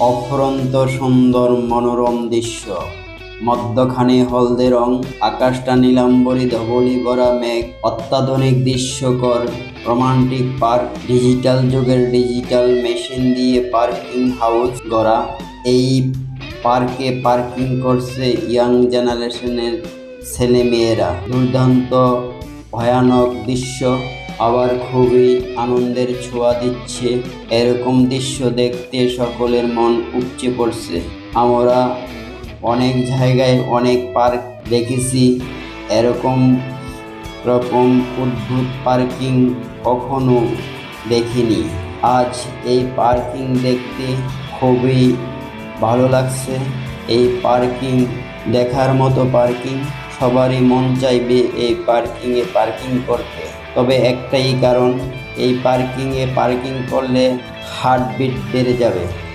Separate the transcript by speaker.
Speaker 1: অফুরন্ত সুন্দর মনোরম দৃশ্য। মধ্যখানে হলদে রং, আকাশটা নীলাম্বরী ধবলি ভরা মেঘ, অত্যাধুনিক দৃশ্যকর রোমান্টিক পার্ক, ডিজিটাল যুগের ডিজিটাল মেশিন দিয়ে পার্কিং হাউস গড়া। এই পার্কে পার্কিং করছে ইয়াং জেনারেশনের ছেলেমেয়েরা। দুর্দান্ত ভয়ানক দৃশ্য, আবার খুবই আনন্দের ছোঁয়া দিচ্ছে। এরকম দৃশ্য দেখতে সকলের মন উপচে পড়ছে। আমরা অনেক জায়গায় অনেক পার্ক দেখেছি, এরকম রকম অদ্ভুত পার্কিং কখনো দেখিনি। আজ এই পার্কিং দেখতে খুবই ভালো লাগছে। এই পার্কিং দেখার মতো পার্কিং, সবারই মন চাইবে এই পার্কিংয়ে পার্কিং করতে। তবে একটাই কারণ, এই পার্কিংয়ে পার্কিং করলে হার্টবিট বেড়ে যাবে।